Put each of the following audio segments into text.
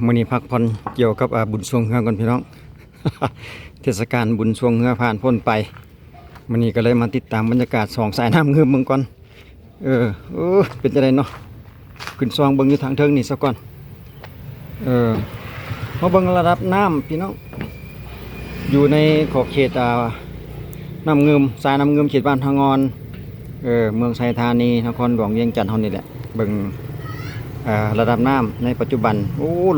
มื้อนี้พักผ่อนเกี่ยวกับบุญสวงเฮือก่อนพี่น้อง เทศกาลบุญสวงเฮือผ่านพ้นไปมื้อนี้ก็เลยมาติดตามบรรยากาศสองสายน้ำเฮือเมืองก่อนเป็นจังไดเนาะขึ้นซองเบิ่งอยู่ทางเทิงนี่ซะก่อนมาเบิ่งระดับน้ำพี่น้องอยู่ในขอบเขตน้ำเงิมสายน้ำเงิมเขตบ้านทางอนเมืองไชยธานีนครหลวงเวียงจันทน์เฮานี่แหละเบิ่งระดับน้ำในปัจจุบัน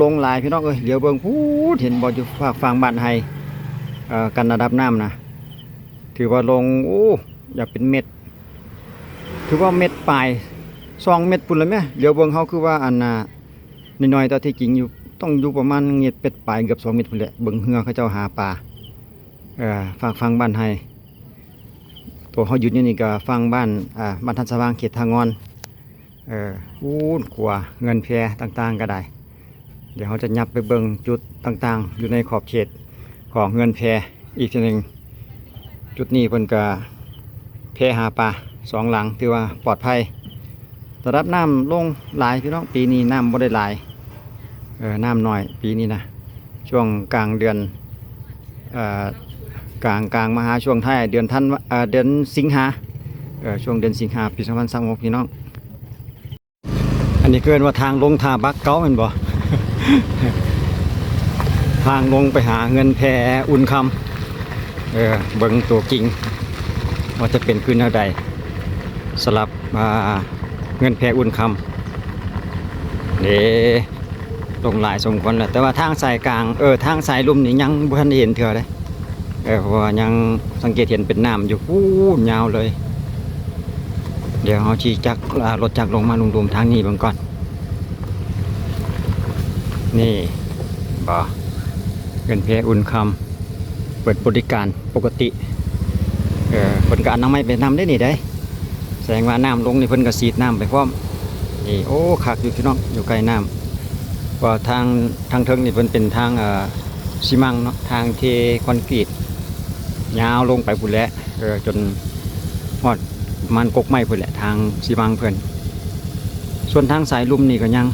ลงหลายพี่น้องเดี๋ยวเบิ่งพูดเห็นบ่อยู่ฝั่งบ้านไฮกันระดับน้ำนะถือว่าลงอยากเป็นเม็ดถือว่าเม็ดปลาย2 เม็ดปุ่นเลยไหมเดี๋ยวเบิ่งเฮาคือว่าอันน้อยๆแต่ที่จริงอยู่ต้องอยู่ประมาณเม็ดเป็ดปลายเกือบ2 เม็ดพุ่นแหละเบิ่งเฮือเขาเจ้าหาปลาฝั่งบ้านไฮตัวเฮาอยู่นี่ก็ฝั่งบ้านทัดสว่างเขตทางอนกว่าเงินแพต่างๆก็ได้เดี๋ยวเขาจะยับไปเบิ่งจุดต่างๆอยู่ในขอบเขตของเงินแพอีกทีหนึ่งจุดนี้เพิ่นก็แพหาปลา2 หลังถือว่าปลอดภัยระดับน้ำลงหลายพี่น้องปีนี้น้ำบ่ได้หลายน้ำน้อยปีนี้นะช่วงกลางเดือนกลางมาหาช่วงท้ายเดือนสิงหาช่วงเดือนสิงหาปี2026พี่น้องอันนี้เกินว่าทางลงท่าบักเก้าเป็นบ่ ทางลงไปหาเงินแพอุ่นคำเบิ่งตัวกิ่งว่าจะเป็นขึ้นเท่าใดสลับเงินแพอุ่นคำลงหลายสมควรแหละแต่ว่าทางสายกลางทางสายลุ่มนี่ยังบ่ทันได้เห็นเถื่อเลยเพราะว่ายังสังเกตเห็นเป็นน้ำอยู่ยาวเลยเดี๋ยวเราขี่จักรถจักรลงมาลุมๆทางนี้เบิ่งก่อนนี่บ่เงินแพอุ่นคำเปิดบริการปกติเพิ่นก็เอาน้ำไม้ไปนำได้นี่ได้แสดงว่าน้ำลงนี่เพิ่นก็ฉีดน้ำไปพร้อมนี่คักอยู่พี่น้องอยู่ใกล้น้ำว่าทางเทิงนี่เพิ่นเป็นทางซีมังเนาะทางเทคอนกรีตยาวลงไปพุ่นแหละจนฮอดมันกกไม้เพื่อนแหละทางสีบางเพื่อนส่วนทางสายลุ่มนี่ก็ยัง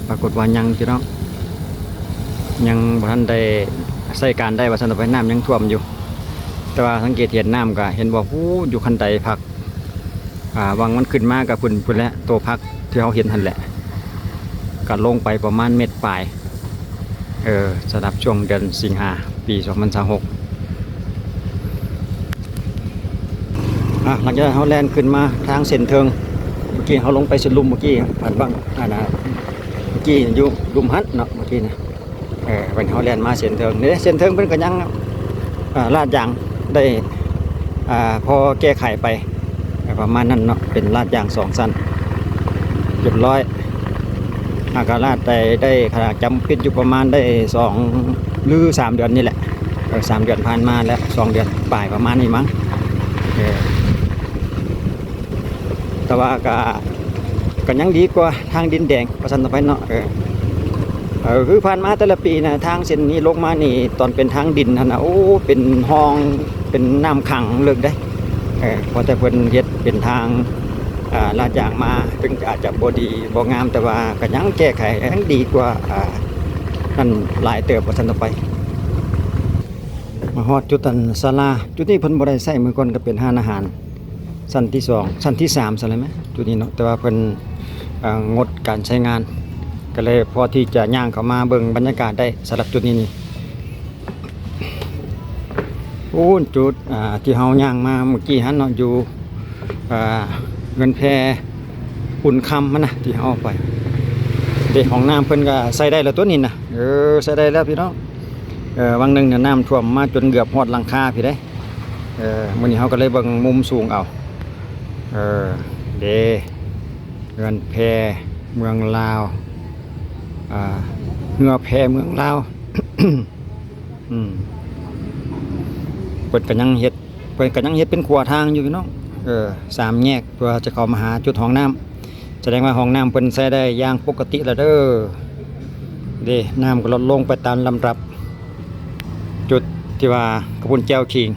ปรากฏว่ายังพี่น้องยังบ่ทันได้ใช้การได้ว่าสันตไปน้ำยังท่วมอยู่แต่ว่าสังเกตเห็นน้ำก็เห็นว่าอยู่คันใดพักวังมันขึ้นมากับพุ่นแล้วตัวพักที่เขาเห็นทันแหละก็ลงไปประมาณเม็ดปลายสำหรับช่วงเดือนสิงหาปี2026หลังจากเขาแล่นขึ้นมาทางเส้นเทิงเมื่อกี้เขาลงไปเส้นลุมเมื่อกี้ผ่านบ้างเมื่อกี้อยู่ลุมฮัทเนาะเมื่อกี้นะวันเขาแล่นมาเส้นเทิงนี่เส้นเทิงเป็นกันยังลาดยางได้พอแก้ไขไปประมาณนั้นเนาะเป็นลาดยาง2 สั้นเรียบร้อยอากาศลาดได้ขนาดจำเป็นอยู่ประมาณได้2 หรือ 3 เดือนนี่แหละ3 เดือนผ่านมาแล้ว2 เดือนปลายประมาณนี้มั้งแต่ว่าก็ยังดีกว่าทางดินแดงประสันตะไพเนาะคือผ่านมาแต่ละปีนะทางเส้นนี้ลงมานี่ตอนเป็นทางดินนะเป็นห้องเป็นน้ำขังเลิกได้พอแต่เพิ่นเฮ็ดเป็นทางลาดยางมาถึงอาจจะบ่ดีบ่งามแต่ว่าก็ยังแก้ไขยังดีกว่านั่นหลายเติบประสันตะไพมาฮอดจุดศาลาจุดนี้เพิ่นบ่ได้ใช้มื้อก่อนก็เป็นห้านอาหารชั้นที่2ชั้นที่3ซะเลยไหมจุดนี้เนาะแต่ว่าเพิ่นงดการใช้งานก็เลยพอที่จะย่างเข้ามาเบิ่งบรรยากาศได้สำหรับจุดนี้นี่จุดที่เฮาย่างมาเมื่อกี้หันเนาะอยู่เงินแพอุ่นคำมันนะที่เฮาไปเด็กของน้ำเพิ่นก็ใส่ได้แล้วตัวนี้นะใส่ได้แล้วพี่น้องวังหนึ่งเนี่ยน้ำท่วมมาจนเกือบหอดหลังคาพี่ได้มื้อนี้เฮาก็เลยเบิ่งมุมสูงเอาเงินแพเมืองลาวเงือแพเมืองลาว เปิดกันยังเฮ็ดเป็นขวทางอยู่พี่น้อง3 แยกเพื่อจะเข้ามาหาจุดห้องน้ำแสดงว่าห้องน้ำเพิ่นใช้ได้อย่างปกติแล้วเด้อน้ำก็ลดลงไปตามลำดับจุดที่ว่ากระพุ้นแจ้วขิง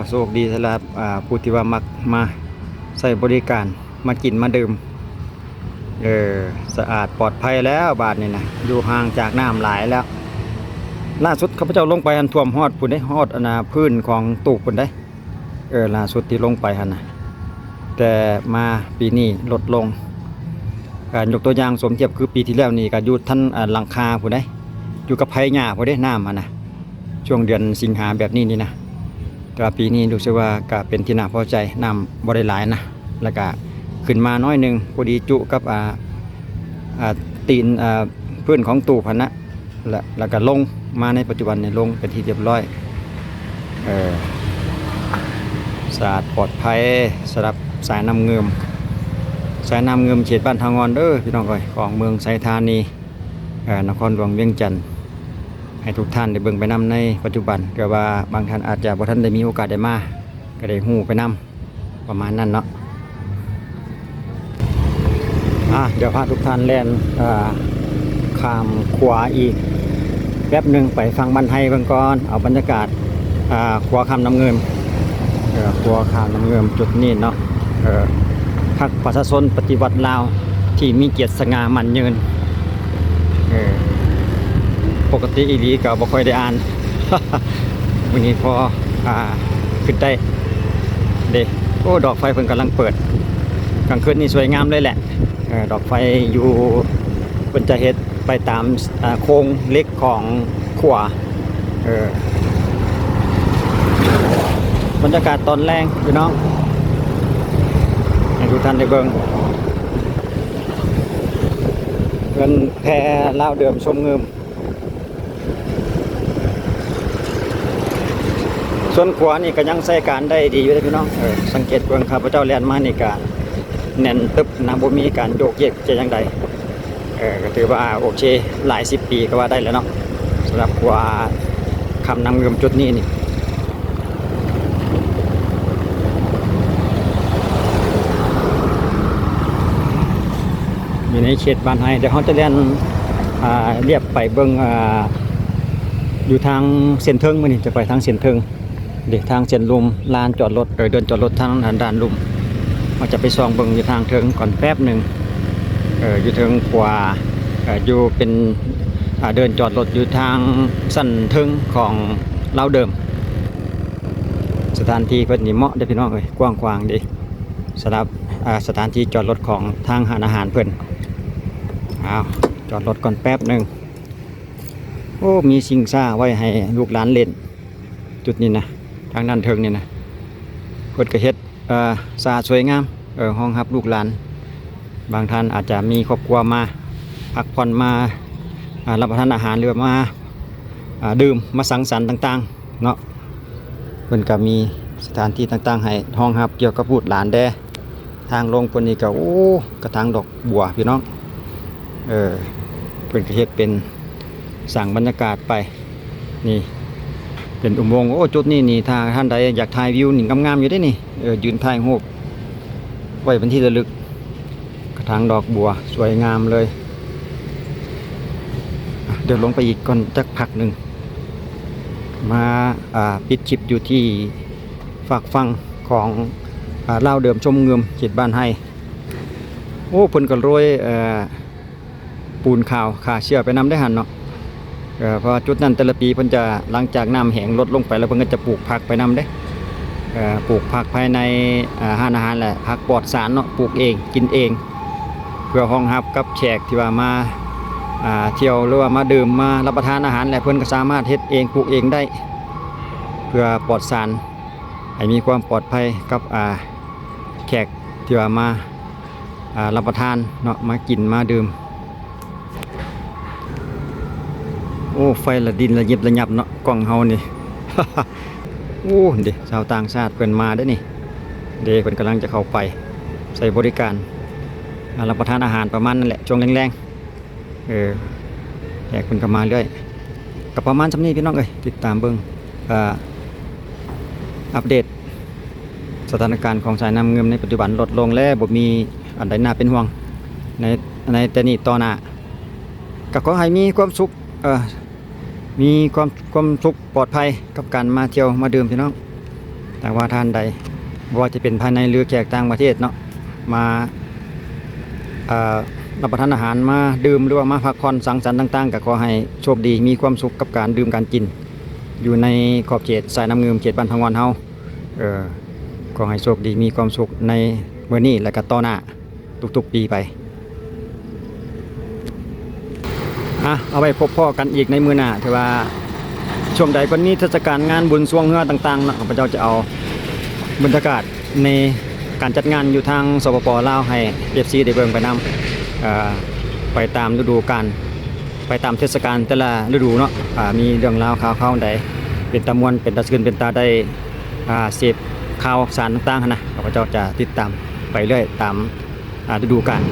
โชคดีสำหรับผู้ที่ว่ามักมาใส่บริการมากินมาดื่ม เออสะอาดปลอดภัยแล้วบาดนี่นะอยู่ห่างจากน้ำหลายแล้วล่าสุดข้าพเจ้าลงไปหันท่วมฮอดพุ่นได้ฮอดอนาพื้นของตูบพุ่นได้ล่าสุดที่ลงไปหันนะแต่มาปีนี้ลดลงยกตัวอย่างสมเทียบคือปีที่แล้วนี่ก็อยู่ท่านหลังคาพุ่นได้อยู่กับไผหญ้าพุ่นได้น้ำนะช่วงเดือนสิงหาแบบนี้นี่นะแต่ปีนี้รู้สึกว่าก็เป็นที่น่าพอใจน้ำบ่ได้หลายนะแล้วก็ขึ้นมาน้อยหนึ่งพอดีจุกับตีนพื้นของตูพันนะแล้วก็ลงมาในปัจจุบันเนี่ยลงเป็นที่เรียบร้อยสะอาดปลอดภัยสำหรับสายน้ำเงิมเขตบ้านทางงอนเด้อพี่น้องก้อยของเมืองไซธานีนครหลวงเวียงจันทร์ให้ทุกท่านได้เบิ่งไปนำในปัจจุบันก็ว่าบางท่านอาจจะบ่ท่านได้มีโอกาสได้มาก็ได้ฮู้ไปนำประมาณนั้นเนาะเดี๋ยวพาทุกท่านแล่นข้ามขวาอีกแป๊บหนึ่งไปฟังบรรไทยเบิ่งก่อนเอาบรรยากาศขวาข้ามน้ำเงิมขวาข้ามน้ำเงิมจุดนี้เนาะพรรคประชาชนปฏิวัติลาวที่มีเกียรติสง่ามั่นยืนปกติอีหลีก็บ่ค่อยได้อ่าน วันนี้พอขึ้นได้เด้โอ้ดอกไฟเพิ่นกำลังเปิดกลางคืนนี่สวยงามเลยแหละดอกไฟอยู่บนจะเฮ็ดไปตามโค้งเล็กของขวาบรรยากาศตอนแรงพี่น้องให้ทุกท่านได้เบิ่งเงินแพลาวเดิมชมเงิมส่วนขวานี่ก็ยังใช้การได้ดีอยู่เลยพี่น้องสังเกตเบิ่งข้าพเจ้าแล่นมานี่ก็แน่นตึบนะบ่มีการโยกเยกจะยังใดก็ถือว่าโอเคหลาย10 ปีก็ว่าได้แล้วเนาะสำหรับขวาคำนำเงิมจุดนี้นี่อยู่ในเขตบ้านไฮเดี๋ยวเขาจะเรียนเรียบไปเบิ้งอยู่ทางเส้นเทิงมื้อนี้จะไปทางเส้นเทิงเด็กทางเส้นลุมลานจอดรถเดินจอดรถทางด่านลุมเราจะไปส่องเบิ้งอยู่ทางเทิงก่อนแป๊บหนึ่งอยู่เทิงขวาอยู่เป็นเดินจอดรถอยู่ทางสั้นเทิงของเราเดิมสถานที่เพิ่นนี่เหมาะเด้อพี่น้องเอ้ยกว้างๆดีสำหรับสถานที่จอดรถของทางอาหารเพิ่นจอดรถก่อนแป๊บหนึ่งโอ้มีชิงซ่าไว้ให้ลูกหลานเล่นจุดนี้นะทางด้านเทิงนี่นะเพิ่นก็เฮ็ดสะอาดสวยงามห้องรับลูกหลานบางท่านอาจจะมีครอบครัวมาพักผ่อนมารับประทานอาหารหรือมาดื่มมาสังสรรค์ต่างๆเนาะเพิ่นก็มีสถานที่ต่างๆให้ห้องรับเกี่ยวกับลูกหลานแดทางลงเพิ่นนี่ก็โอ้กระถางดอกบัวพี่น้องเพิ่นก็เฮ็ดเป็นสร้างบรรยากาศไปนี่เป็นอุโมงค์โอ้จุดนี้นี่ถ้าท่านใดอยากถ่ายวิวนี่งามๆอยู่ได้นี่ยืนถ่ายรูปไว้เป็นที่ระลึกกระถางดอกบัวสวยงามเลยเดี๋ยวลงไปอีกก่อนจักพักหนึ่งมาปิดคลิปอยู่ที่ฝากฟังของเล่าเดิมชมเงิมเขตบ้านไฮโอ้เพิ่นก็โรยปูนขาวขาเชื่อไปนำได้หันเนาะเพราะจุดนั้นแต่ละปีเพิ่นจะหลังจากน้ำแห้งลดลงไปแล้วเพิ่นก็จะปลูกผักไปนำได้ปลูกผักภายในห้านอาหารแหละผักปลอดสารเนาะปลูกเองกินเองเพื่อรองรับกับแขกที่ว่ามาเที่ยวหรือว่ามาดื่มมารับประทานอาหารแหละเพิ่นก็สามารถเฮ็ดเองปลูกเองได้เพื่อปลอดสารให้มีความปลอดภัยกับแขกที่ว่ามารับประทานเนาะมากินมาดื่มโอ้ไฟละดินละยิบละยับเนาะกล้องเฮานี่ โอ้เด็กชาวต่างชาติเพิ่นมาได้นี่เด็กเพิ่นกำลังจะเข้าไปใส่บริการรับประทานอาหารประมาณนั่นแหละช่วงแรงๆแขกเพิ่นก็มาเรื่อยกับประมาณซำนี้พี่น้องเอ้ยติดตามเบิ่งอัปเดตสถานการณ์ของสายน้ำเงิมในปัจจุบันลดลงแล้วบ่มีอันใดน่าเป็นห่วงในแต่นี้ต่อหน้าก็ขอให้มีความสุขมีความสุขปลอดภัยกับการมาเที่ยวมาดื่มพี่น้องแต่ว่าท่านใดว่าจะเป็นภายในหรือแขกต่างประเทศเนาะมา รับประทานอาหารมาดื่มหรือว่ามาพักผ่อนสังสรรค์ต่างๆก็ขอให้โชคดีมีความสุขกับการดื่มการกินอยู่ในขอบเขตสายน้ำเงิมเขตบ้านพังงอนเฮาขอให้โชคดีมีความสุขในมื้อนี้และก็ต่อหน้าทุกๆปีไปเอาไว้พบพ่อกันอีกในมื้อหน้าถือว่าช่วงใดก็นี้เทศกาลงานบุญสวงเฮือต่างๆนะข้าพเจ้าจะเอาบรรยากาศในการจัดงานอยู่ทางสปปลาวให้ FC ได้เบิ่งไปนำไปตามฤดูกาลไปตามเทศกาลแต่ละฤดูเนาะมีเรื่องราวข่าวๆใดเป็นตะมวนเป็นตะซึนเป็นตาได้เสพข่าวสารต่างๆนะข้าพเจ้าจะติดตามไปเรื่อยตามฤดูกาล